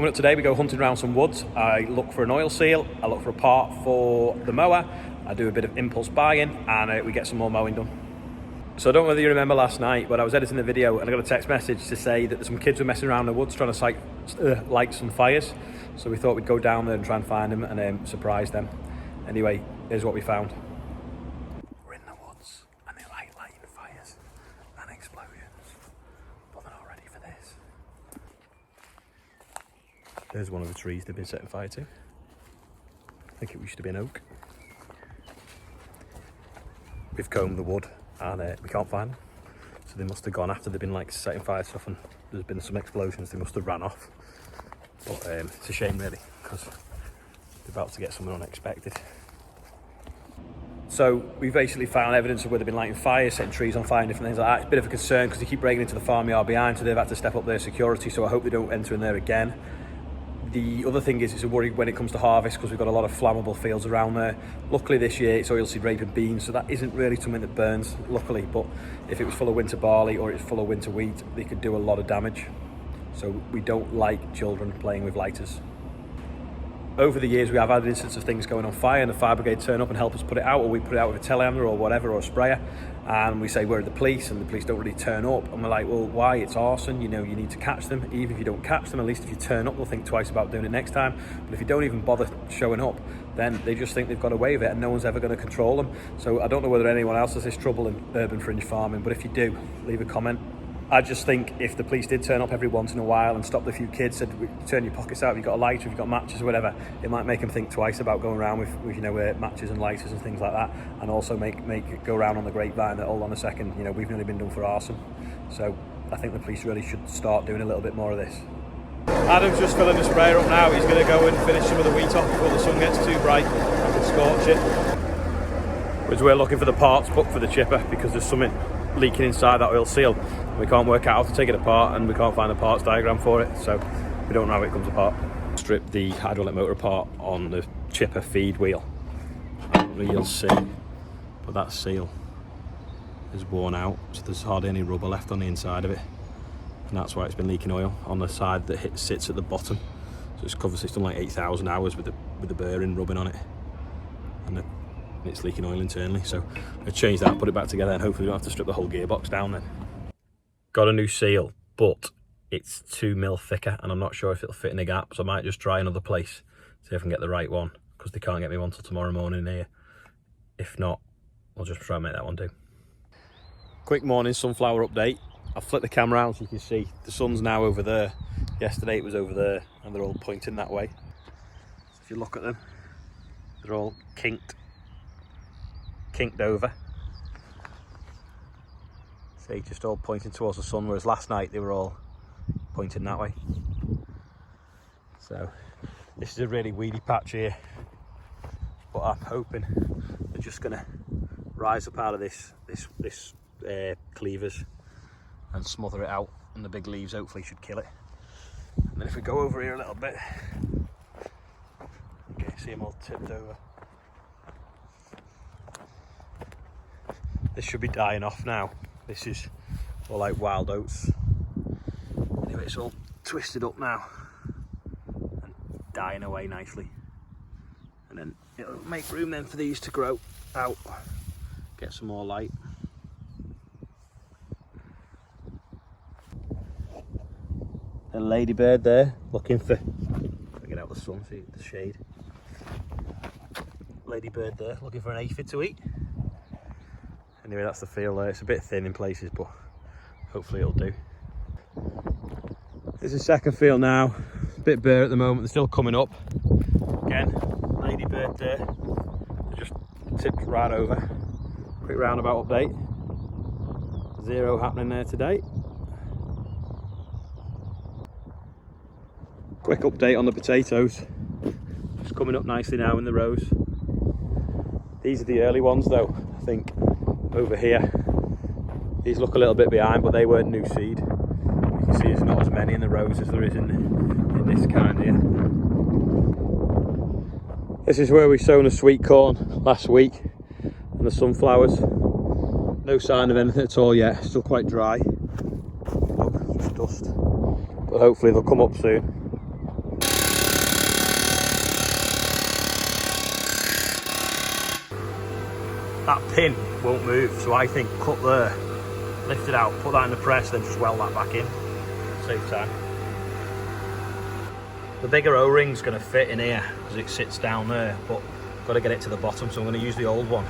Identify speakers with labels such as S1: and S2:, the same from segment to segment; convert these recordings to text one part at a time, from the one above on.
S1: Coming up today, we go hunting around some woods. I look for an oil seal, I look for a part for the mower, I do a bit of impulse buying, and we get some more mowing done. So I don't know whether you remember last night, but I was editing the video and I got a text message to say that some kids were messing around in the woods trying to light some fires. So we thought we'd go down there and try and find them and surprise them. Anyway, here's what we found. We're in the woods and they like lighting fires and explosions, but they're not ready for this. There's one of the trees they've been setting fire to. I think it used to be an oak. We've combed the wood and we can't find them. So they must have gone after they've been like setting fire stuff and there's been some explosions, they must have ran off. But it's a shame really, because they're about to get something unexpected. So we've basically found evidence of where they've been lighting fires, setting trees on fire and different things like that. It's a bit of a concern because they keep breaking into the farmyard behind, so they've had to step up their security, so I hope they don't enter in there again. The other thing is it's a worry when it comes to harvest because we've got a lot of flammable fields around there. Luckily this year it's oilseed rape and beans, so that isn't really something that burns, luckily, but if it was full of winter barley or it's full of winter wheat, they could do a lot of damage. So we don't like children playing with lighters. Over the years we have had instances of things going on fire and the fire brigade turn up and help us put it out, or we put it out with a telehandler or whatever, or a sprayer, and we say where are the police, and the police don't really turn up, and we're like, well, why? It's arson, you know, you need to catch them. Even if you don't catch them, at least if you turn up they'll think twice about doing it next time. But if you don't even bother showing up, then they just think they've got away with it and no one's ever going to control them. So I don't know whether anyone else has this trouble in urban fringe farming, but if you do, leave a comment. I just think if the police did turn up every once in a while and stopped a few kids, said, turn your pockets out, have you got a lighter, have you got matches or whatever, it might make them think twice about going around with you know, matches and lighters and things like that, and also make it go around on the grapevine that, hold on a second, you know, we've nearly been done for arson. So I think the police really should start doing a little bit more of this. Adam's just filling the sprayer up now. He's going to go and finish some of the wheat off before the sun gets too bright and can scorch it. Whereas we're looking for the parts book for the chipper because there's something leaking inside that oil seal. We can't work out how to take it apart and we can't find a parts diagram for it, so we don't know how it comes apart. Strip the hydraulic motor apart on the chipper feed wheel and you'll see, but that seal is worn out, so there's hardly any rubber left on the inside of it, and that's why it's been leaking oil on the side that sits at the bottom. So it's covered, it's done like 8,000 hours with the bearing rubbing on it, and it's leaking oil internally. So I'll change that, put it back together, and hopefully we don't have to strip the whole gearbox down then. Got a new seal, but it's 2 mil thicker and I'm not sure if it'll fit in the gap, so I might just try another place, see if I can get the right one, because they can't get me one till tomorrow morning here. If not, I'll just try and make that one do. Quick morning sunflower update. I've flipped the camera out so you can see the sun's now over there. Yesterday it was over there and they're all pointing that way. So if you look at them, they're all kinked over. See, just all pointing towards the sun, whereas last night they were all pointing that way. So this is a really weedy patch here, but I'm hoping they're just gonna rise up out of this cleavers and smother it out, and the big leaves hopefully should kill it. And then if we go over here a little bit, okay, see them all tipped over. This should be dying off now. This is all like wild oats. Anyway, it's all twisted up now and dying away nicely. And then it'll make room then for these to grow out, get some more light. A ladybird there looking for, get out the sun, see the shade. Ladybird there looking for an aphid to eat. Anyway, that's the field there. It's a bit thin in places, but hopefully it'll do. There's a second field now. A bit bare at the moment. They're still coming up. Again, ladybird there. They just tipped right over. Quick roundabout update. 0 happening there today. Quick update on the potatoes. Just coming up nicely now in the rows. These are the early ones though, I think. Over here, these look a little bit behind, but they weren't new seed. You can see there's not as many in the rows as there is in this kind here. This is where we sown the sweet corn last week, and the sunflowers. No sign of anything at all yet, still quite dry. Look, just dust. But hopefully they'll come up soon. that pin won't move. So I think cut there, lift it out, put that in the press, then just weld that back in. Save time. The bigger O-ring's going to fit in here because it sits down there, but got to get it to the bottom, so I'm going to use the old one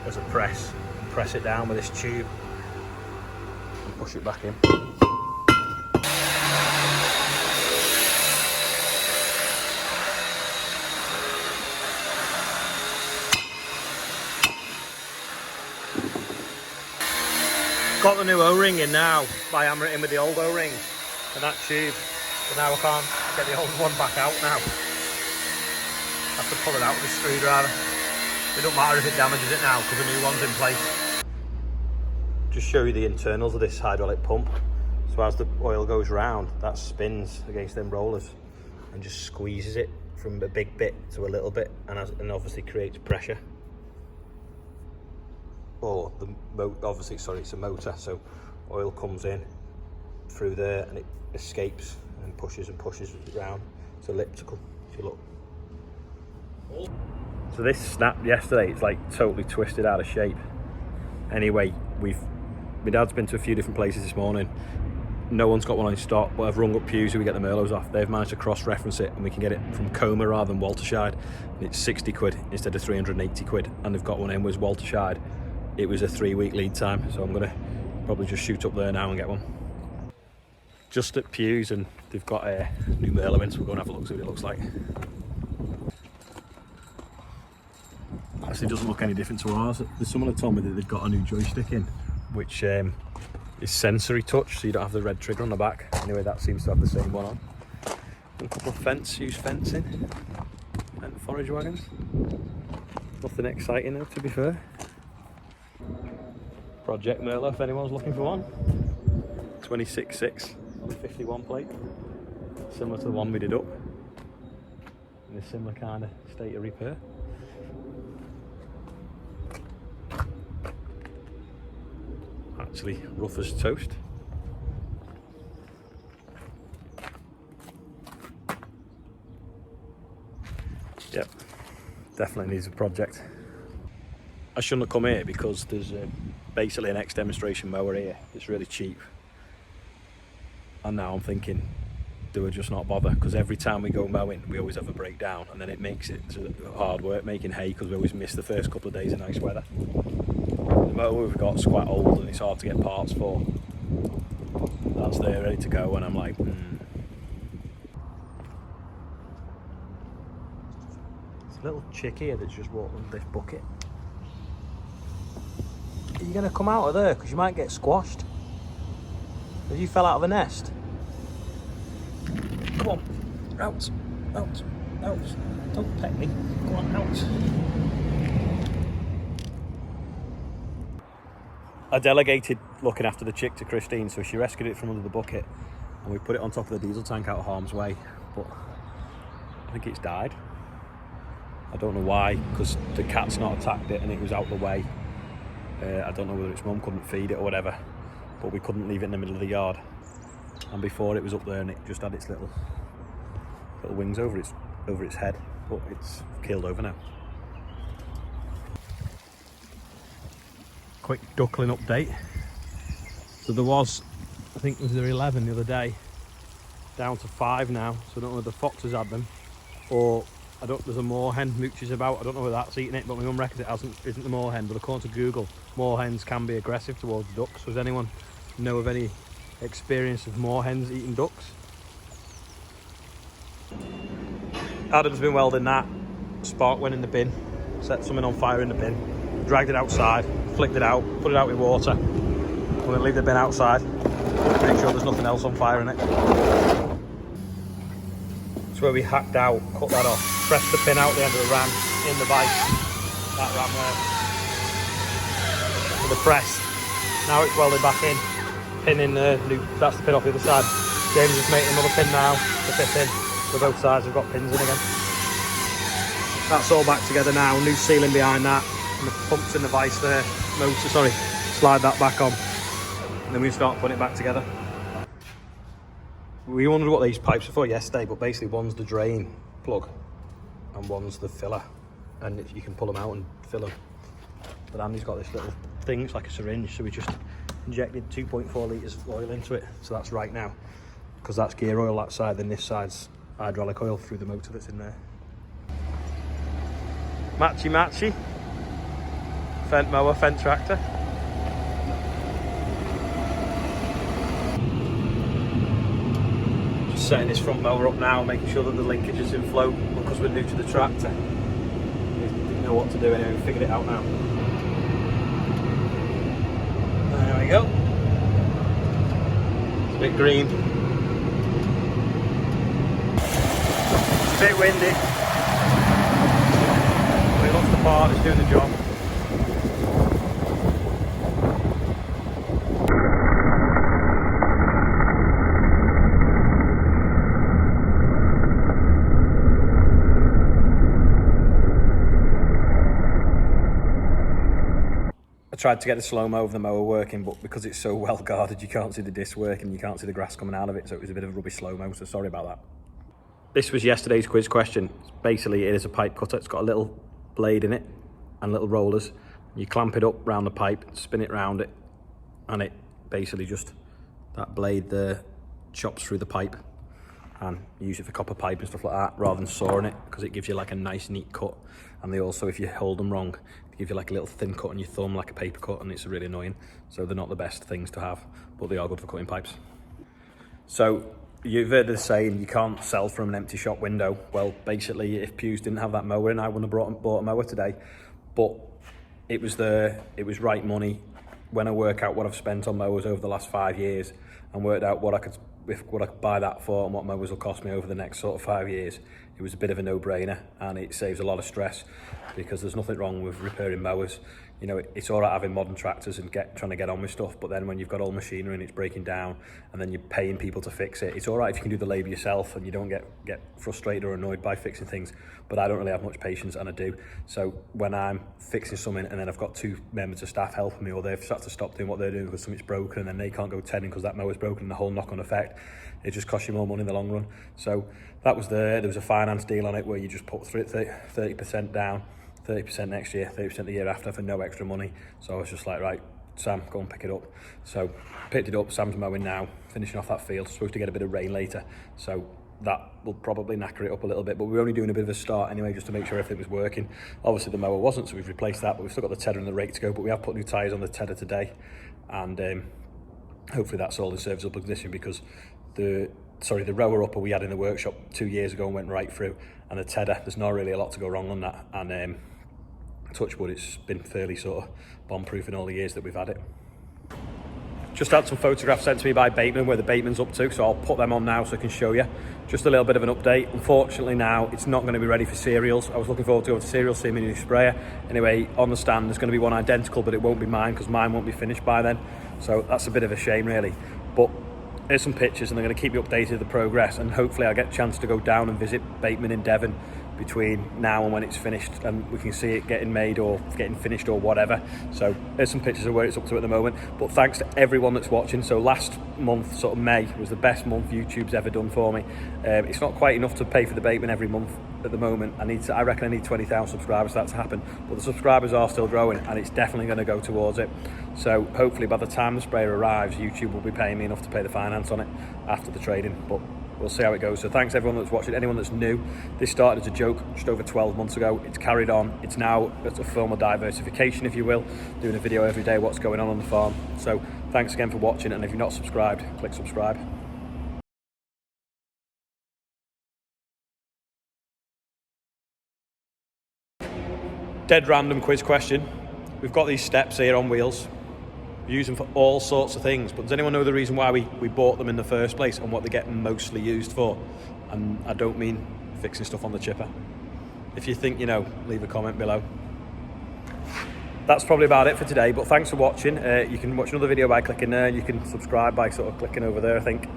S1: as a press and press it down with this tube and push it back in. Got the new O-ring in now by hammering it in with the old O-ring and that tube, but now I can't get the old one back out now. I have to pull it out with a screwdriver. It don't matter if it damages it now because the new one's in place. Just show you the internals of this hydraulic pump. So as the oil goes round, that spins against them rollers and just squeezes it from a big bit to a little bit, and obviously creates pressure. Or obviously, sorry, it's a motor, so oil comes in through there and it escapes and pushes it round. It's elliptical, if you look. So this snapped yesterday. It's like totally twisted out of shape. Anyway, my dad's been to a few different places this morning. No one's got one in stock, but I've rung up Pews who we get the Merlots off. They've managed to cross-reference it and we can get it from Coma rather than Waltershire. And it's 60 quid instead of 380 quid. And they've got one in with Waltershire. It was a 3-week lead time, so I'm gonna probably just shoot up there now and get one. Just at Pews, and they've got a new Merlot in, so we'll go and have a look, see what it looks like. Actually doesn't look any different to ours. There's someone that told me that they've got a new joystick in, which is sensory touch, so you don't have the red trigger on the back. Anyway, that seems to have the same one on. And a couple of Fendt, used Fendt in, and forage wagons. Nothing exciting though, to be fair. Project Merlot, if anyone's looking for one. 26.6 on the 51 plate. Similar to the one we did up. In a similar kind of state of repair. Actually rough as toast. Yep, definitely needs a project. I shouldn't have come here because there's basically an ex-demonstration mower here. It's really cheap. And now I'm thinking, do I just not bother? Because every time we go mowing, we always have a breakdown, and then it makes it hard work making hay because we always miss the first couple of days of nice weather. The mower we've got is quite old and it's hard to get parts for. That's there ready to go, and I'm like, There's a little chick here that's just walked under this bucket. Are you going to come out of there? Because you might get squashed. Have you fell out of a nest? Come on. Out. Out. Out. Don't pet me. Go on, out. I delegated looking after the chick to Christine, so she rescued it from under the bucket and we put it on top of the diesel tank out of harm's way. But I think it's died. I don't know why, because the cat's not attacked it and it was out of the way. I don't know whether its mum couldn't feed it or whatever, but we couldn't leave it in the middle of the yard. And before it was up there and it just had its little wings over its head, but it's keeled over now. Quick duckling update. So there was, I think there was 11 the other day, down to 5 now. So I don't know whether the foxes had them, or there's a moorhen mooches about. I don't know whether that's eating it, but my mum reckons it isn't the moorhen. But according to Google, moorhens can be aggressive towards ducks. So does anyone know of any experience of moorhens eating ducks? Adam's been welding that. Spark went in the bin, set something on fire in the bin, dragged it outside, flicked it out, put it out with water. I'm going to leave the bin outside, make sure there's nothing else on fire in it. It's where we hacked out, cut that off, pressed the pin out the end of the ram in the vise. That ram there. With the press. Now it's welded back in. Pin in there, that's the pin off the other side. James is making another pin now to fit in. So both sides have got pins in again. That's all back together now, new ceiling behind that. And the pumps in the vise there, motor, sorry, slide that back on. And then we start putting it back together. We wondered what these pipes are for yesterday, but basically one's the drain plug and one's the filler. And you can pull them out and fill them. But Andy's got this little thing, it's like a syringe, so we just injected 2.4 litres of oil into it. So that's right now, because that's gear oil that side, then this side's hydraulic oil through the motor that's in there. Matchy matchy. Fendt mower, Fendt tractor. Just setting this front mower up now, making sure that the linkage is in flow, because we're new to the tractor. We didn't know what to do anyway, we figured it out now. There we go. It's a bit green. It's a bit windy. But it looks the part, it's doing the job. I tried to get the slow-mo of the mower working, but because it's so well guarded, you can't see the disc working, you can't see the grass coming out of it, so it was a bit of a rubbish slow-mo, so sorry about that. This was yesterday's quiz question. Basically, it is a pipe cutter. It's got a little blade in it and little rollers. You clamp it up round the pipe, spin it round it, and it basically just, that blade there chops through the pipe, and you use it for copper pipe and stuff like that, rather than sawing it, because it gives you like a nice neat cut. And they also, if you hold them wrong, they give you like a little thin cut on your thumb, like a paper cut, and it's really annoying. So they're not the best things to have, but they are good for cutting pipes. So you've heard the saying, you can't sell from an empty shop window. Well, basically, if Pew's didn't have that mower in, I wouldn't have bought a mower today. But it was right money. When I work out what I've spent on mowers over the last 5 years and worked out what I could buy that for and what mowers will cost me over the next sort of 5 years, it was a bit of a no-brainer, and it saves a lot of stress, because there's nothing wrong with repairing mowers. You know, it's all right having modern tractors and trying to get on with stuff, but then when you've got old machinery and it's breaking down and then you're paying people to fix it, it's all right if you can do the labour yourself and you don't get frustrated or annoyed by fixing things, but I don't really have much patience, and I do. So when I'm fixing something and then I've got 2 members of staff helping me, or they've had to stop doing what they're doing because something's broken, and then they can't go tending because that mower's broken, and the whole knock-on effect, it just costs you more money in the long run. So that was there was a finance deal on it where you just put 30% down, 30% next year, 30% the year after, for no extra money. So I was just like, right, Sam, go and pick it up. So picked it up, Sam's mowing now, finishing off that field. Supposed to get a bit of rain later, so that will probably knacker it up a little bit, but we're only doing a bit of a start anyway, just to make sure everything was working. Obviously the mower wasn't, so we've replaced that, but we've still got the Tedder and the rake to go, but we have put new tyres on the Tedder today, and hopefully that's all in serviceable condition, because the rower upper we had in the workshop 2 years ago and went right through, and the Tedder, there's not really a lot to go wrong on that, and touch wood, it's been fairly sort of bomb-proof in all the years that we've had it. Just had some photographs sent to me by Bateman, where the Bateman's up to, so I'll put them on now so I can show you. Just a little bit of an update. Unfortunately now, it's not going to be ready for cereals. I was looking forward to going to cereals, seeing my new sprayer. Anyway, on the stand, there's going to be one identical, but it won't be mine, because mine won't be finished by then. So that's a bit of a shame, really. But here's some pictures, and they're going to keep you updated of the progress, and hopefully I'll get a chance to go down and visit Bateman in Devon between now and when it's finished, and we can see it getting made or getting finished or whatever. So there's some pictures of where it's up to at the moment. But thanks to everyone that's watching. So last month, sort of May, was the best month YouTube's ever done for me. It's not quite enough to pay for the Bateman every month at the moment. I reckon I need 20,000 subscribers for that to happen, but the subscribers are still growing, and it's definitely going to go towards it. So hopefully by the time the sprayer arrives, YouTube will be paying me enough to pay the finance on it after the trading, but we'll see how it goes. So thanks everyone that's watching. Anyone that's new, this started as a joke just over 12 months ago. It's carried on. It's now a form of diversification, if you will, doing a video every day what's going on the farm. So thanks again for watching, and if you're not subscribed, click subscribe. Dead random quiz question. We've got these steps here on wheels. We use them for all sorts of things, but does anyone know the reason why we bought them in the first place and what they get mostly used for? And I don't mean fixing stuff on the chipper. If you think you know, leave a comment below. That's probably about it for today, but thanks for watching. You can watch another video by clicking there. You can subscribe by sort of clicking over there, I think.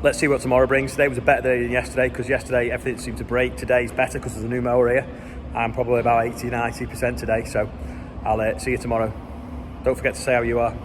S1: Let's see what tomorrow brings. Today was a better day than yesterday, because yesterday everything seemed to break. Today's better because there's a new mower here. I'm probably about 80-90% today, so I'll see you tomorrow. Don't forget to say how you are.